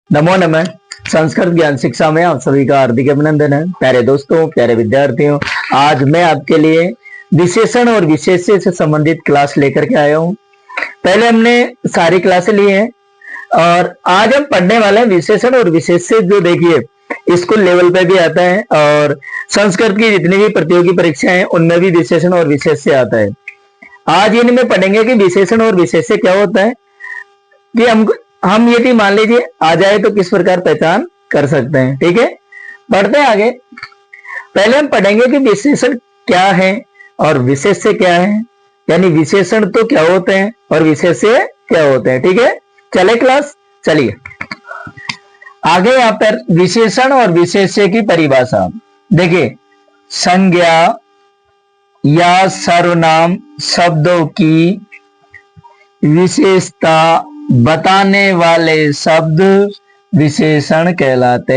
नमो नमः। संस्कृत ज्ञान शिक्षा में आप सभी का हार्दिक अभिनंदन है। प्यारे दोस्तों, प्यारे विद्यार्थियों, आज मैं आपके लिए विशेषण और विशेष्य से संबंधित क्लास लेकर के आया हूँ। पहले हमने सारी क्लासें ली हैं और आज हम पढ़ने वाले हैं विशेषण और विशेष्य। जो देखिए स्कूल लेवल पे भी आता है और संस्कृत की जितनी भी प्रतियोगी परीक्षाएं हैं उनमें भी विशेषण और विशेष्य आता है। आज इनमें पढ़ेंगे कि विशेषण और विशेष्य क्या होता है, कि हम यदि मान लीजिए आ जाए तो किस प्रकार पहचान कर सकते हैं। ठीक है, बढ़ते हैं आगे। पहले हम पढ़ेंगे कि विशेषण क्या है और विशेष्य क्या है, यानी विशेषण तो क्या होते हैं और विशेष्य क्या होते हैं। ठीक है, चले क्लास, चलिए आगे। यहाँ पर विशेषण और विशेष्य की परिभाषा देखिए। संज्ञा या सर्वनाम शब्दों की विशेषता बताने वाले शब्द विशेषण कहलाते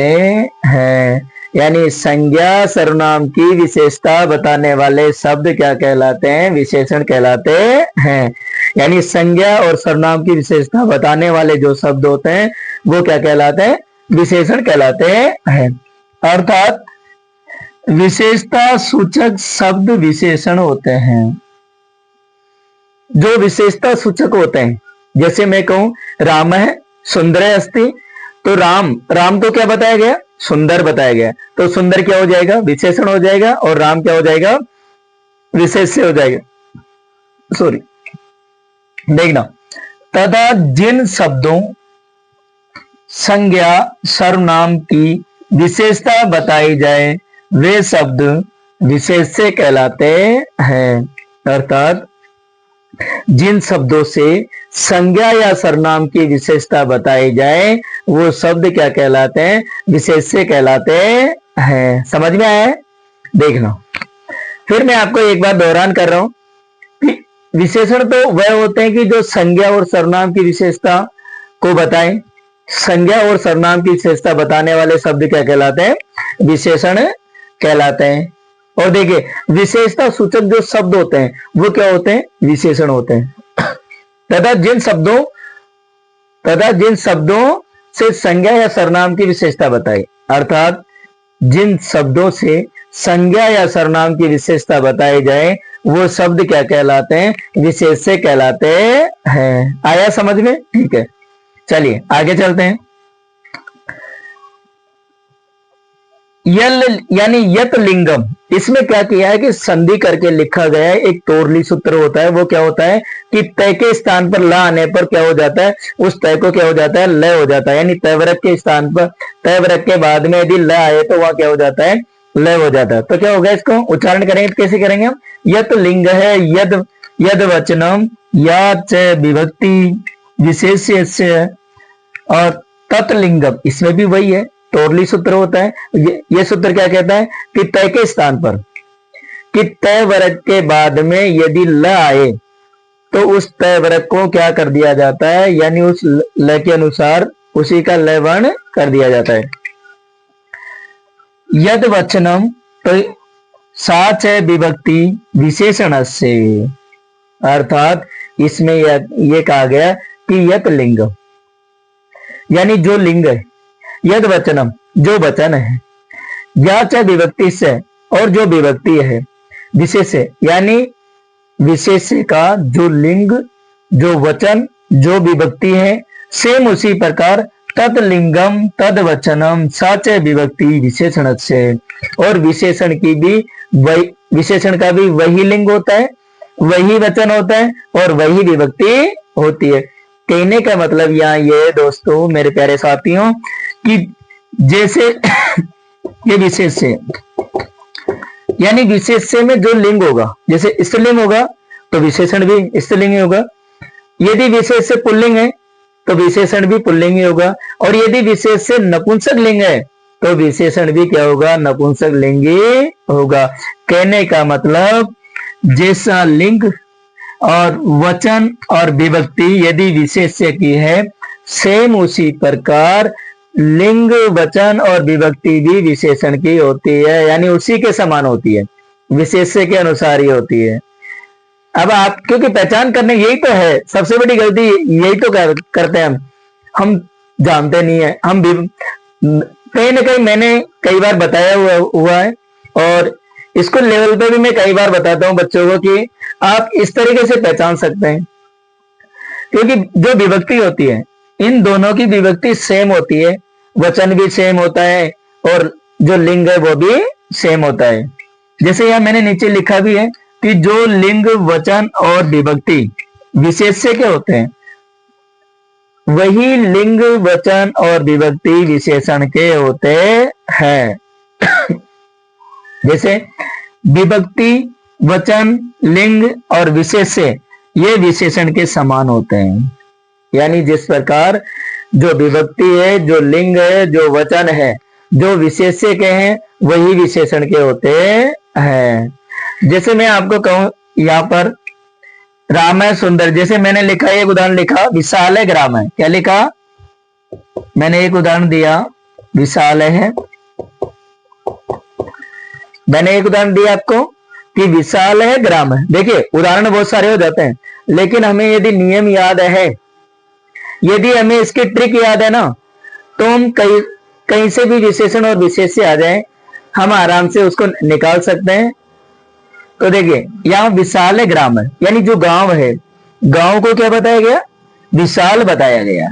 हैं। यानी संज्ञा सर्वनाम की विशेषता बताने वाले शब्द क्या कहलाते हैं? विशेषण कहलाते हैं। यानी संज्ञा और सर्वनाम की विशेषता बताने वाले जो शब्द होते हैं वो क्या कहलाते हैं? विशेषण कहलाते हैं। अर्थात विशेषता सूचक शब्द विशेषण होते हैं। जो विशेषता सूचक होते हैं, जैसे मैं कहूं राम है सुंदर अस्ति, तो राम तो क्या बताया गया? सुंदर बताया गया। तो सुंदर क्या हो जाएगा? विशेषण हो जाएगा और राम क्या हो जाएगा? विशेष्य हो जाएगा। सॉरी, देखना। तथा जिन शब्दों संज्ञा सर्वनाम की विशेषता बताई जाए वे शब्द विशेष्य कहलाते हैं। अर्थात जिन शब्दों से संज्ञा या सर्वनाम की विशेषता बताई जाए वो शब्द क्या कहलाते हैं? विशेष्य कहलाते हैं। समझ में आया है? देखना, फिर मैं आपको एक बार दोहरान कर रहा हूं कि विशेषण तो वह होते हैं कि जो संज्ञा और सर्वनाम की विशेषता को बताएं। संज्ञा और सर्वनाम की विशेषता बताने वाले शब्द क्या कहलाते हैं? विशेषण कहलाते हैं। और देखिए विशेषता सूचक जो शब्द होते हैं वो क्या होते हैं? विशेषण होते हैं। तथा जिन शब्दों से संज्ञा या सर्वनाम की विशेषता बताई, अर्थात जिन शब्दों से संज्ञा या सर्वनाम की विशेषता बताई जाए वो शब्द क्या कहलाते हैं? विशेष्य कहलाते हैं। आया समझ में? ठीक है, चलिए आगे चलते हैं। यल यानी यत लिंगम, इसमें क्या किया है कि संधि करके लिखा गया है। एक तोरली सूत्र होता है, वो क्या होता है कि तय के स्थान पर ला आने पर क्या हो जाता है? उस तय को क्या हो जाता है? लय हो जाता है। यानी तयवरक के स्थान पर, तयवरक के बाद में यदि ल आए तो वहां क्या हो जाता है? लय हो जाता है। तो क्या होगा? इसको उच्चारण करेंगे तो कैसे करेंगे हम? यत लिंग है यद वचनम या च विभक्ति विशेष्य और तत्लिंगम, इसमें भी वही है, तोरली सूत्र होता है। ये सूत्र क्या कहता है कि तय के स्थान पर, कि तय वर्ग के बाद में यदि ल आए तो उस तय वर्ग को क्या कर दिया जाता है? यानी उस ल के अनुसार उसी का लय वर्ण कर दिया जाता है। यद वचनम तो साच है विभक्ति विशेषण से, अर्थात इसमें ये कहा गया कि यत लिंग यानी जो लिंग है, यद वचनम जो वचन है, या चाहे विभक्ति से और जो विभक्ति है, विशेष यानी विशेष्य का जो लिंग, जो वचन, जो विभक्ति है, सेम उसी प्रकार तत्लिंगम तद वचनम सच विभक्ति विशेषण से, और विशेषण की भी वही, विशेषण का भी वही लिंग होता है, वही वचन होता है और वही विभक्ति होती है। कहने का मतलब यहाँ ये दोस्तों, मेरे प्यारे साथियों, कि जैसे ये विशेष्य यानी विशेष्य में जो लिंग होगा, जैसे स्त्रीलिंग होगा तो विशेषण भी स्त्रीलिंग ही होगा। यदि विशेष्य पुल्लिंग है तो विशेषण भी पुल्लिंग ही होगा। और यदि विशेष्य नपुंसक लिंग है तो विशेषण भी क्या होगा? नपुंसक लिंग ही होगा। कहने का मतलब जैसा लिंग और वचन और विभक्ति यदि विशेष्य की है, सेम उसी प्रकार लिंग, वचन और विभक्ति भी विशेषण की होती है, यानी उसी के समान होती है, विशेष्य के अनुसार ही होती है। अब आप क्योंकि पहचान करने, यही तो है सबसे बड़ी गलती, यही तो करते हैं हम जानते नहीं है हम भी, कहीं ना कहीं मैंने कई बार बताया हुआ है, और स्कूल लेवल पे भी मैं कई बार बताता हूँ बच्चों को कि आप इस तरीके से पहचान सकते हैं, क्योंकि जो विभक्ति होती है इन दोनों की विभक्ति सेम होती है, वचन भी सेम होता है और जो लिंग है वो भी सेम होता है। जैसे यहां मैंने नीचे लिखा भी है कि जो लिंग वचन और विभक्ति विशेष्य के होते हैं वही लिंग वचन और विभक्ति विशेषण के होते हैं। जैसे विभक्ति वचन लिंग और विशेष्य ये विशेषण के समान होते हैं, यानी जिस प्रकार जो विभक्ति है, जो लिंग है, जो वचन है, जो विशेष्य के हैं वही विशेषण के होते हैं। जैसे मैं आपको कहूं यहाँ पर राम है सुंदर, जैसे मैंने लिखा एक उदाहरण लिखा विशाल है ग्राम है, क्या लिखा मैंने एक उदाहरण दिया विशाल है, मैंने एक उदाहरण दिया आपको कि विशाल है ग्राम है। देखिए उदाहरण बहुत सारे हो जाते हैं, लेकिन हमें यदि नियम याद है, यदि हमें इसकी ट्रिक याद है ना, तो हम कहीं से भी विशेषण और विशेष्य आ जाए हम आराम से उसको निकाल सकते हैं। तो देखिए यहाँ विशाल है ग्राम है, यानी जो गांव है, गांव को क्या बताया गया, विशाल बताया गया,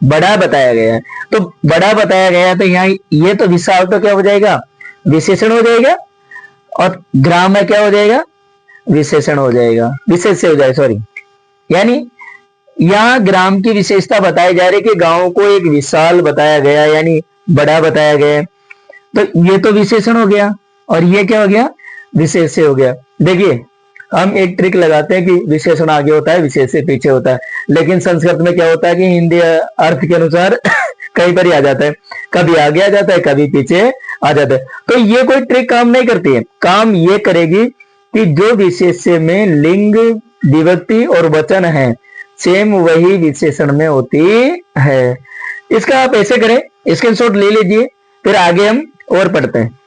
बड़ा बताया गया। तो बड़ा बताया गया तो यहाँ ये तो विशाल तो क्या हो जाएगा, विशेषण हो जाएगा, और ग्राम में क्या हो जाएगा, विशेषण हो जाएगा, विशेष्य हो जाएगा, सॉरी। यानी यहाँ ग्राम की विशेषता बताई जा रही कि गांव को एक विशाल बताया गया, यानी बड़ा बताया गया, तो ये तो विशेषण हो गया, और ये क्या हो गया, विशेष्य हो गया। देखिए हम एक ट्रिक लगाते हैं कि विशेषण आगे होता है विशेष्य पीछे होता है, लेकिन संस्कृत में क्या होता है कि हिंदी अर्थ के अनुसार कहीं पर ही आ जाता है, कभी आगे आ जाता है कभी पीछे आ जाता है। तो ये कोई ट्रिक काम नहीं करती है, काम ये करेगी कि जो विशेष्य में लिंग विभक्ति और वचन है सेम वही विशेषण में होती है। इसका आप ऐसे करें, स्क्रीनशॉट ले लीजिए, फिर आगे हम और पढ़ते हैं।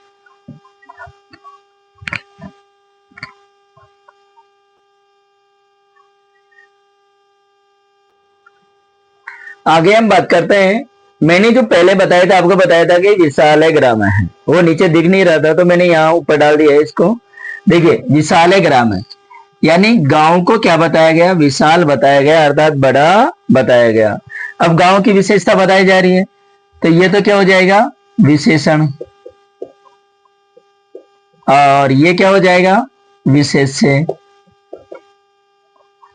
आगे हम बात करते हैं, मैंने जो पहले बताया था, आपको बताया था कि विशाल है ग्राम है, वो नीचे दिख नहीं रहा था तो मैंने यहाँ ऊपर डाल दिया है इसको। देखिए विशाल है ग्राम है, यानी गांव को क्या बताया गया, विशाल बताया गया, अर्थात बड़ा बताया गया। अब गांव की विशेषता बताई जा रही है, तो ये तो क्या हो जाएगा, विशेषण, और ये क्या हो जाएगा, विशेष्य।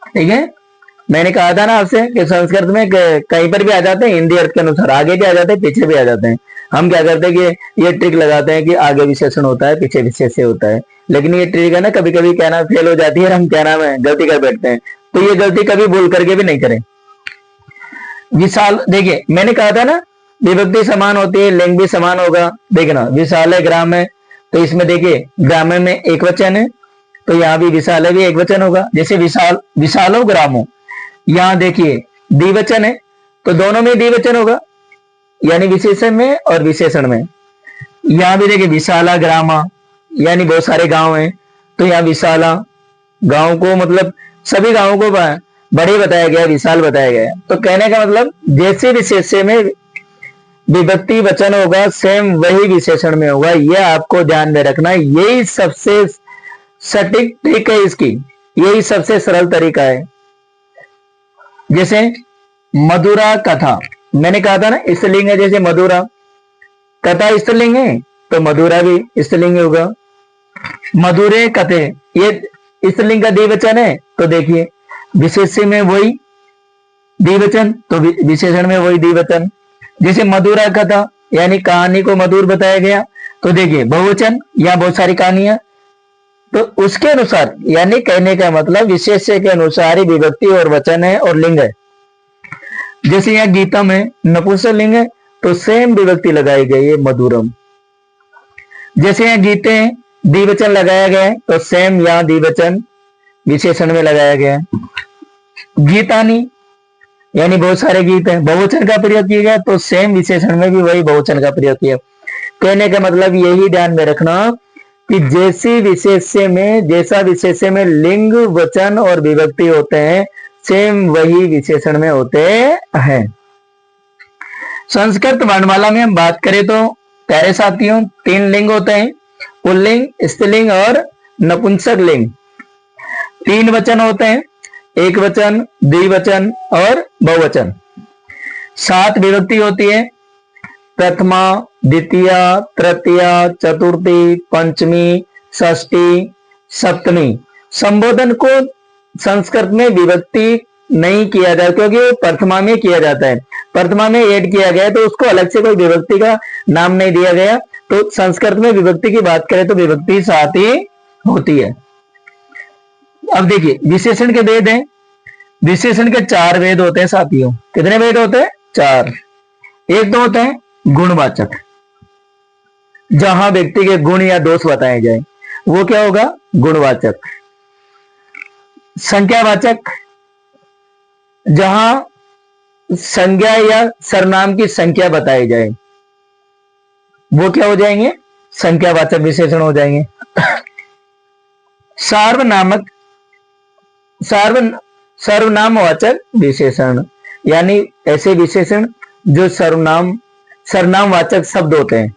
ठीक है, मैंने कहा था ना आपसे कि संस्कृत में कहीं पर भी आ जाते हैं, हिंदी अर्थ के अनुसार आगे भी आ जाते हैं पीछे भी आ जाते हैं। हम क्या करते हैं कि ये ट्रिक लगाते हैं कि आगे विशेषण होता है पीछे विशेष्य होता है, लेकिन ये ट्रिक है ना कभी कभी क्या नाम फेल हो जाती है, हम क्या नाम है गलती कर बैठते हैं, तो ये गलती कभी भूल करके भी नहीं करें। विशाल, देखिए मैंने कहा था ना विभक्ति समान होती है, लिंग भी समान होगा। देखना विशाल है ग्राम है, तो इसमें देखिए ग्राम में एक वचन है, तो यहाँ भी विशाल है भी एक वचन होगा। जैसे विशाल, विशालो ग्रामो, यहाँ देखिए द्विवचन है, तो दोनों में द्विवचन होगा, यानी विशेषण में और विशेषण में। यहाँ भी देखिए विशाला ग्रामा, यानी बहुत सारे गांव हैं, तो यहाँ विशाला गांव को मतलब सभी गांवों को बड़े बताया गया, विशाल बताया गया। तो कहने का मतलब जैसे विशेष्य में विभक्ति वचन होगा सेम वही विशेषण में होगा, यह आपको ध्यान में रखना। यही सबसे सटीक ट्रिक है इसकी, यही सबसे सरल तरीका है। जैसे मधुरा कथा, मैंने कहा था ना स्त्रीलिंग है, जैसे मधुरा, कथा स्त्रीलिंग है तो मधुरा भी स्त्रीलिंग होगा। मधुरे कथे, ये स्त्रीलिंग का द्विवचन है, तो देखिए विशेष्य में वही द्विवचन, तो विशेषण में वही द्विवचन। जैसे मधुरा कथा, यानी कहानी को मधुर बताया गया, तो देखिए बहुवचन, या बहुत सारी कहानियां, तो उसके अनुसार, यानी कहने का मतलब विशेष्य के अनुसार ही विभक्ति और वचन है और लिंग है। जैसे यहाँ गीतम है नपुंसक लिंग है, तो सेम विभक्ति लगाई गई है मधुरम। जैसे यहाँ गीते हैं द्विवचन लगाया गया है, तो सेम यहाँ द्विवचन विशेषण में लगाया गया है। गीतानी, यानी बहुत सारे गीत हैं, बहुवचन का प्रयोग किया गया, तो सेम विशेषण में भी वही बहुवचन का प्रयोग किया। कहने का मतलब यही ध्यान में रखना कि जैसा विशेष्य में लिंग वचन और विभक्ति होते हैं सेम वही विशेषण में होते हैं। संस्कृत वर्णमाला में हम बात करें तो प्यारे साथियों 3 लिंग होते हैं, पुल्लिंग, स्त्रीलिंग और नपुंसक लिंग। 3 वचन होते हैं, एक वचन, द्विवचन और बहुवचन। 7 विभक्ति होती है, प्रथमा, द्वितीया, तृतीया, चतुर्थी, पंचमी, षष्ठी, सप्तमी। संबोधन को संस्कृत में विभक्ति नहीं किया जाता क्योंकि वो प्रथमा में किया जाता है, प्रथमा में ऐड किया गया है तो उसको अलग से कोई विभक्ति का नाम नहीं दिया गया। तो संस्कृत में विभक्ति की बात करें तो विभक्ति 7 ही होती है। अब देखिए विशेषण के वेद हैं, विशेषण के 4 वेद होते हैं साथियों। कितने वेद होते हैं? 4। एक तो होते हैं गुणवाचक, जहां व्यक्ति के गुण या दोष बताए जाए, वो क्या होगा? गुणवाचक। संख्यावाचक, जहां संज्ञा या सर्वनाम की संख्या बताई जाए, वो क्या हो जाएंगे? संख्यावाचक विशेषण हो जाएंगे। सार्वनामक, सर्वनामवाचक विशेषण, यानी ऐसे विशेषण जो सर्वनामवाचक शब्द होते हैं,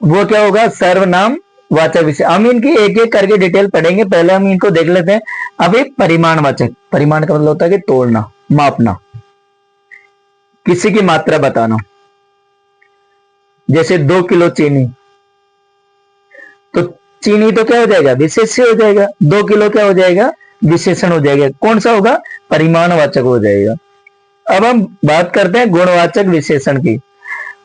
वो क्या होगा? सर्वनाम वाचक विशेषण। हम इनकी एक एक करके डिटेल पढ़ेंगे, पहले हम इनको देख लेते हैं। अभी परिमाणवाचक, परिमाण का मतलब होता है कि तोड़ना, मापना, किसी की मात्रा बताना। जैसे 2 किलो चीनी, तो चीनी तो क्या हो जाएगा? विशेष्य हो जाएगा। 2 किलो क्या हो जाएगा? विशेषण हो जाएगा। कौन सा होगा? परिमाणवाचक हो जाएगा। अब हम बात करते हैं गुणवाचक विशेषण की।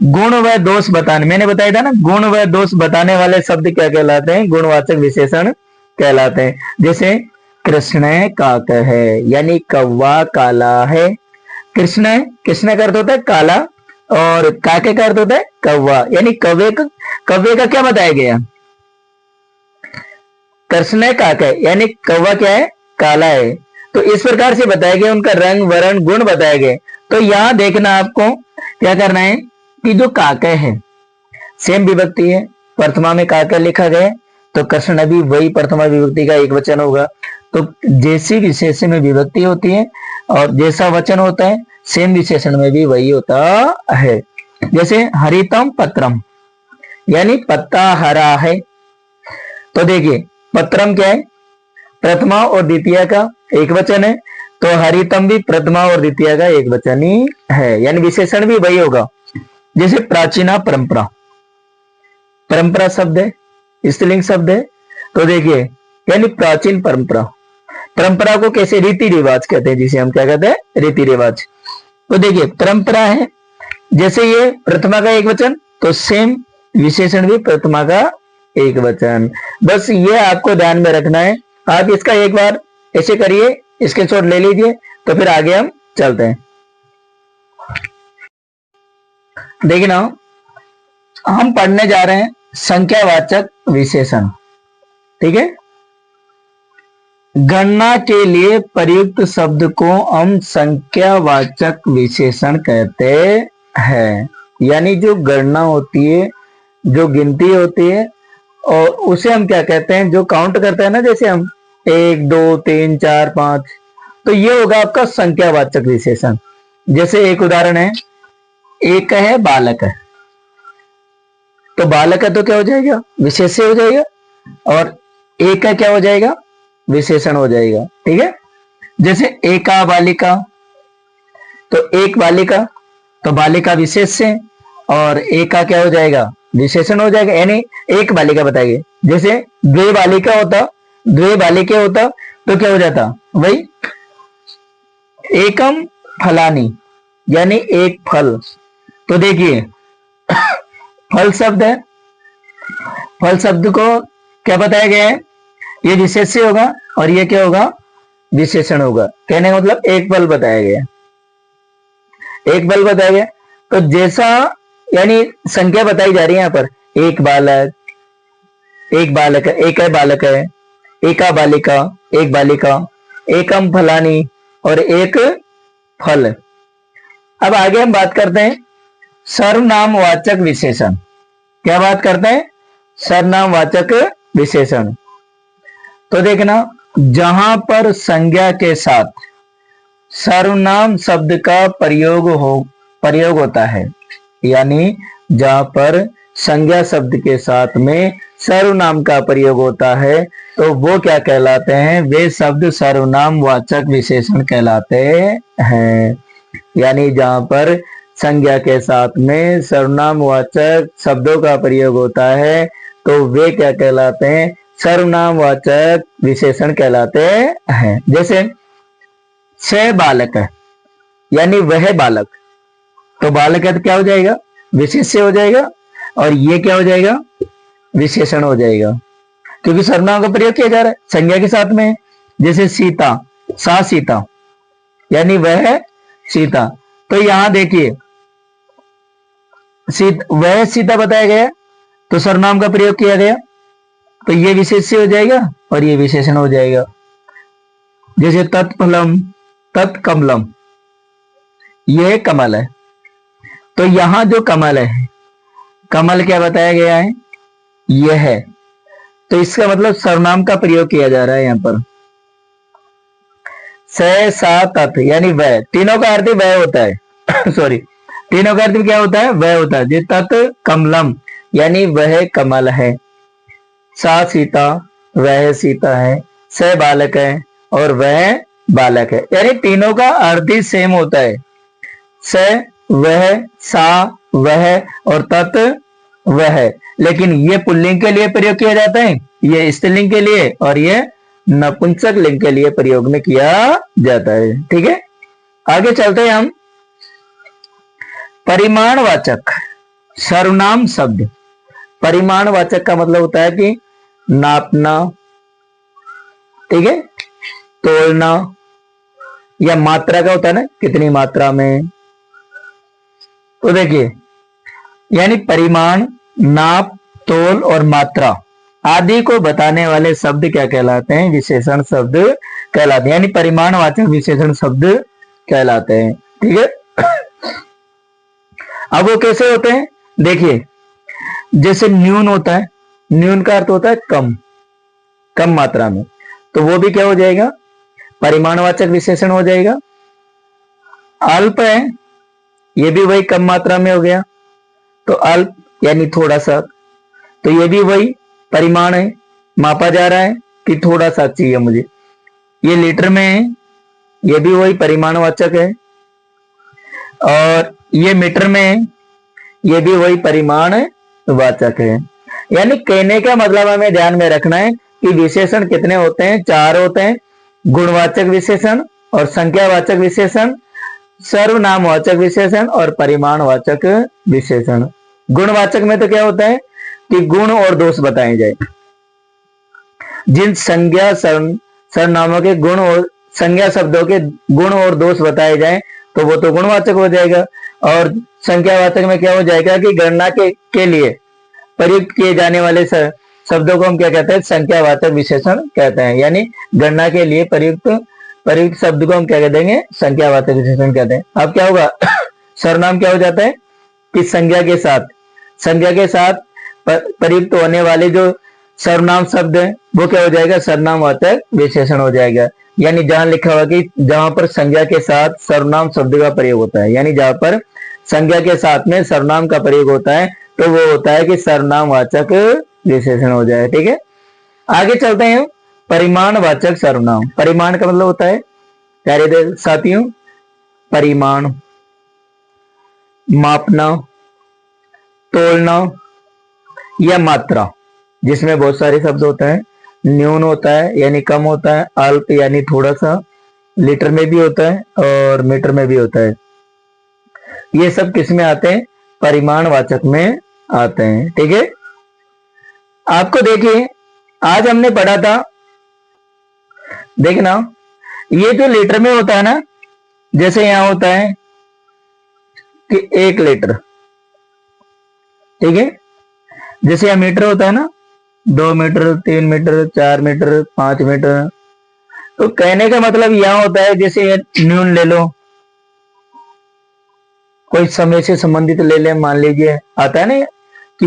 गुण व दोष बताने, मैंने बताया था ना, गुण व दोष बताने वाले शब्द क्या कहलाते हैं? गुणवाचक विशेषण कहलाते हैं। जैसे कृष्ण काक है, यानी कौवा काला है। कृष्ण, कृष्ण का अर्थ होता है काला, और काके का अर्थ होता है कौवा, यानी कौवे का क्या बताया गया? कृष्ण काक है, यानी कौवा क्या है? काला है। तो इस प्रकार से बताया गया, उनका रंग, वर्ण, गुण बताए गए। तो यहां देखना आपको क्या करना है कि जो काका है सेम विभक्ति है, प्रथमा में काका लिखा गया, तो कृष्ण भी वही प्रथमा विभक्ति का एक वचन होगा। तो जैसी विशेषण में विभक्ति होती है और जैसा वचन होता है, सेम विशेषण में भी वही होता है। जैसे हरितम पत्रम, यानी पत्ता हरा है। तो देखिए पत्रम क्या है? प्रथमा और द्वितीय का एक वचन है, तो हरितम भी प्रथमा और द्वितीय का एक वचन ही है, यानी विशेषण भी वही होगा। जैसे प्राचीना परंपरा, परंपरा शब्द है, स्त्रीलिंग शब्द है। तो देखिए यानी प्राचीन परंपरा, परंपरा को कैसे? रीति रिवाज कहते हैं, जिसे हम क्या कहते हैं? रीति रिवाज। तो देखिए परंपरा है, जैसे ये प्रथमा का एक वचन, तो सेम विशेषण भी प्रथमा का एक वचन। बस ये आपको ध्यान में रखना है। आप इसका एक बार ऐसे करिए, स्क्रीनशॉट ले लीजिए, तो फिर आगे हम चलते हैं। देखिए ना, हम पढ़ने जा रहे हैं संख्यावाचक विशेषण। ठीक है, गणना के लिए प्रयुक्त शब्द को हम संख्यावाचक विशेषण कहते हैं। यानी जो गणना होती है, जो गिनती होती है, और उसे हम क्या कहते हैं? जो काउंट करते हैं ना, जैसे हम 1 2 3 4 5, तो ये होगा आपका संख्यावाचक विशेषण। जैसे एक उदाहरण है, एक है बालक है, तो बालक है तो क्या हो जाएगा? विशेष्य हो जाएगा, और एक का क्या हो जाएगा? विशेषण हो जाएगा। ठीक है, जैसे एका बालिका, तो एक बालिका, तो बालिका विशेष्य, और एका क्या हो जाएगा? विशेषण हो जाएगा, यानी एक बालिका बताइए। जैसे द्वे बालिका होता, द्वे बालिके होता, तो क्या हो जाता? वही एकम फलानी, यानी एक फल। तो देखिए फल शब्द है, फल शब्द को क्या बताया गया है? ये विशेष्य होगा, और ये क्या होगा? विशेषण होगा। कहने का मतलब एक फल बताया गया, एक फल बताया गया। तो जैसा, यानी संख्या बताई जा रही है यहाँ पर, एक बालक, एक बालक है, एक है बालक है, एका बालिका, एक बालिका, एकम फलानी, और एक फल। अब आगे हम बात करते हैं सर्वनामवाचक विशेषण। क्या बात करते हैं? सर्वनामवाचक विशेषण। तो देखना, जहां पर संज्ञा के साथ सर्वनाम शब्द का प्रयोग होता है, यानी जहां पर संज्ञा शब्द के साथ में सर्वनाम का प्रयोग होता है तो वो क्या कहलाते हैं, वे शब्द सर्वनाम वाचक विशेषण कहलाते हैं। यानी जहां पर संज्ञा के साथ में सर्वनाम वाचक शब्दों का प्रयोग होता है तो वे क्या कहलाते हैं, सर्वनाम वाचक विशेषण कहलाते हैं। जैसे से बालक है, यानी वह बालक, तो बालक है तो क्या हो जाएगा, विशेष्य हो जाएगा, और ये क्या हो जाएगा, विशेषण हो जाएगा, क्योंकि सर्वनाम का प्रयोग किया जा रहा है संज्ञा के साथ में। जैसे सीता, सा सीता, यानी वह सीता, तो यहां देखिए वह सीता बताया गया तो सर्वनाम का प्रयोग किया गया, तो ये विशेष्य हो जाएगा और ये विशेषण हो जाएगा। जैसे तत्फलम, तत्कमलम, यह कमल है, तो यहां जो कमल है, कमल क्या बताया गया है, यह है, तो इसका मतलब सर्वनाम का प्रयोग किया जा रहा है यहां पर। से सा तत्, यानी वह, तीनों का अर्थ वह होता है सॉरी, तीनों का अर्थ क्या होता है, वह होता है। तत् कमलम, यानी वह कमल है। सा सीता, वह सीता है। से बालक है और वह बालक है, यानी तीनों का अर्थ ही सेम होता है। से वह, सा वह, और तत् वह, लेकिन ये पुल्लिंग के लिए प्रयोग किया जाता है, ये स्त्रीलिंग के लिए, और ये नपुंसक लिंग के लिए प्रयोग में किया जाता है। ठीक है, आगे चलते हैं हम। परिमाणवाचक सर्वनाम शब्द, परिमाणवाचक का मतलब होता है कि नापना, ठीक है, तोलना, या मात्रा का होता है ना, कितनी मात्रा में। तो देखिए, यानी परिमाण, नाप, तोल और मात्रा आदि को बताने वाले शब्द क्या कहलाते हैं, विशेषण शब्द कहलाते हैं, यानी परिमाणवाचक विशेषण शब्द कहलाते हैं। ठीक है, अब वो कैसे होते हैं, देखिए, जैसे न्यून होता है, न्यून का अर्थ होता है कम, कम मात्रा में, तो वो भी क्या हो जाएगा, परिमाणवाचक विशेषण हो जाएगा। अल्प है, ये भी वही कम मात्रा में हो गया, तो अल्प यानी थोड़ा सा, तो ये भी वही परिमाण है, मापा जा रहा है कि थोड़ा सा चाहिए मुझे। ये लीटर में है, ये भी वही परिमाणवाचक है, और ये मीटर में है, ये भी वही परिमाणवाचक है। यानी कहने का मतलब हमें ध्यान में रखना है कि विशेषण कितने होते हैं, चार होते हैं, गुणवाचक विशेषण और संख्यावाचक विशेषण, सर्वनामवाचक विशेषण और परिमाणवाचक विशेषण। गुणवाचक में तो क्या होता है कि गुण और दोष बताए जाए, जिन संज्ञा सर्वनामों के गुण और संज्ञा शब्दों के गुण और दोष बताए जाए तो वो तो गुणवाचक हो जाएगा, और संख्यावाचक में क्या हो जाएगा कि गणना के लिए प्रयुक्त किए जाने वाले शब्दों को हम क्या कहते हैं, संख्यावाचक विशेषण कहते हैं। यानी गणना के लिए प्रयुक्त शब्द को हम क्या कह देंगे, संख्यावाचक विशेषण कहते हैं। अब क्या होगा सर्वनाम क्या हो जाता है कि संज्ञा के साथ प्रयुक्त होने वाले जो सर्वनाम शब्द है वो क्या हो जाएगा, सर्वनामवाचक विशेषण हो जाएगा। यानी जहां लिखा हुआ कि जहां पर संज्ञा के साथ सर्वनाम शब्द का प्रयोग होता है, यानी जहां पर संज्ञा के साथ में सर्वनाम का प्रयोग होता है तो वो होता है कि सर्वनामवाचक विशेषण हो जाए। ठीक है, आगे चलते हैं। परिमाणवाचक सर्वनाम, परिमाण का मतलब होता है प्यारे साथियों, परिमाण, मापना, तोलना या मात्रा, जिसमें बहुत सारे शब्द होते हैं। न्यून होता है यानी कम होता है, अल्प यानी थोड़ा सा, लीटर में भी होता है और मीटर में भी होता है। ये सब किस में आते हैं, परिमाणवाचक में आते हैं। ठीक है, आपको देखिए आज हमने पढ़ा था, देखना ये जो लीटर में होता है ना, जैसे यहां होता है कि 1 लीटर, ठीक है, जैसे यहां मीटर होता है ना, 2 मीटर, 3 मीटर, 4 मीटर, 5 मीटर, तो कहने का मतलब यहां होता है, जैसे न्यून ले लो, कोई समय से संबंधित ले ले, मान लीजिए आता है ना कि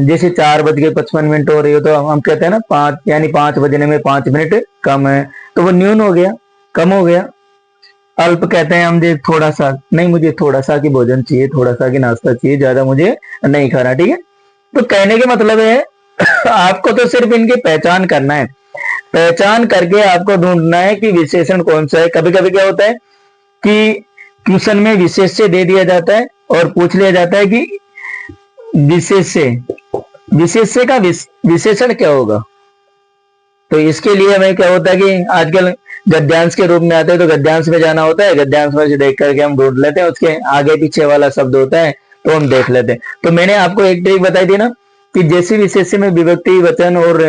जैसे 4:55 हो रही हो तो हम कहते हैं ना 5, यानी 5 बजने में 5 मिनट कम है, तो वो न्यून हो गया, कम हो गया। अल्प कहते हैं हम, मुझे थोड़ा सा नहीं, मुझे थोड़ा सा की भोजन चाहिए, थोड़ा सा की नाश्ता चाहिए, ज्यादा मुझे नहीं खाना, ठीक है। तो कहने के मतलब है आपको तो सिर्फ इनकी पहचान करना है, पहचान करके आपको ढूंढना है कि विशेषण कौन सा है। कभी कभी क्या होता है कि क्वेश्चन में विशेष्य दे दिया जाता है और पूछ लिया जाता है कि विशेष्य का विशेषण क्या होगा। तो इसके लिए हमें क्या होता है कि आजकल गद्यांश के रूप में आते हैं, तो गद्यांश में जाना होता है, गद्यांश में से देख करके हम ढूंढ लेते हैं, उसके आगे पीछे वाला शब्द होता है तो हम देख लेते हैं। तो मैंने आपको एक ट्रिक बताई थी ना कि जैसे विशेष्य में विभक्ति, वचन और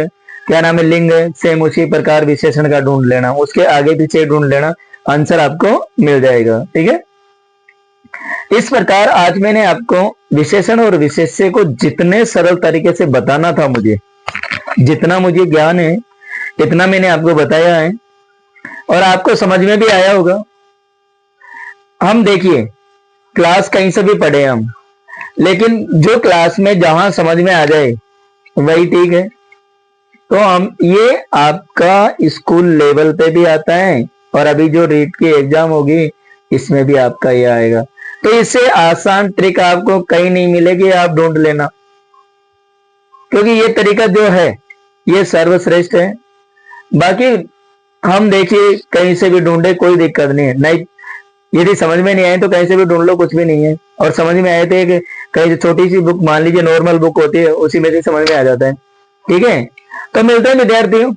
क्या नाम है लिंग, सेम उसी प्रकार विशेषण का ढूंढ लेना, उसके आगे पीछे ढूंढ लेना, आंसर आपको मिल जाएगा, ठीक है। इस प्रकार आज मैंने आपको विशेषण और विशेष्य को जितने सरल तरीके से बताना था, मुझे जितना मुझे ज्ञान है इतना मैंने आपको बताया है और आपको समझ में भी आया होगा। हम देखिए क्लास कहीं से भी पढ़े हम, लेकिन जो क्लास में जहां समझ में आ जाए वही ठीक है। तो हम ये आपका स्कूल लेवल पे भी आता है और अभी जो रीट की एग्जाम होगी इसमें भी आपका ये आएगा। तो इससे आसान ट्रिक आपको कहीं नहीं मिलेगी, आप ढूंढ लेना, क्योंकि ये तरीका जो है ये सर्वश्रेष्ठ है। बाकी हम देखिए कहीं से भी ढूंढे कोई दिक्कत नहीं है, नहीं यदि समझ में नहीं आए तो कहीं से भी ढूंढ लो, कुछ भी नहीं है। और समझ में आए थे कि कहीं छोटी सी बुक, मान लीजिए नॉर्मल बुक होती है, उसी में से समझ में आ जाता है, ठीक है। तो मिलते हैं विद्यार्थियों,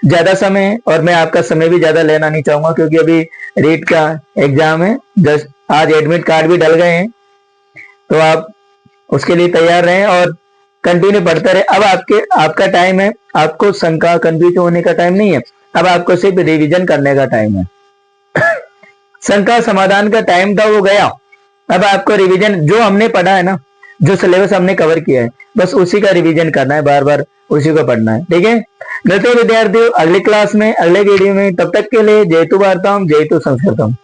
ज्यादा समय है और मैं आपका समय भी ज्यादा लेना नहीं चाहूंगा, क्योंकि अभी रीट का एग्जाम है, जस्ट आज एडमिट कार्ड भी डल गए हैं, तो आप उसके लिए तैयार रहें और कंटिन्यू पढ़ते रहे। अब आपका टाइम है, आपको शंका कंफ्यूज होने का टाइम नहीं है, अब आपको सिर्फ रिवीजन करने का टाइम है। शंका समाधान का टाइम था वो गया, अब आपको रिवीजन जो हमने पढ़ा है ना, जो सिलेबस हमने कवर किया है, बस उसी का रिवीजन करना है, बार बार उसी को पढ़ना है, ठीक है। मिलते हैं विद्यार्थियों अगली क्लास में, अगले वीडियो में, तब तक के लिए जय तु भारतम, जय तु संस्कृतम।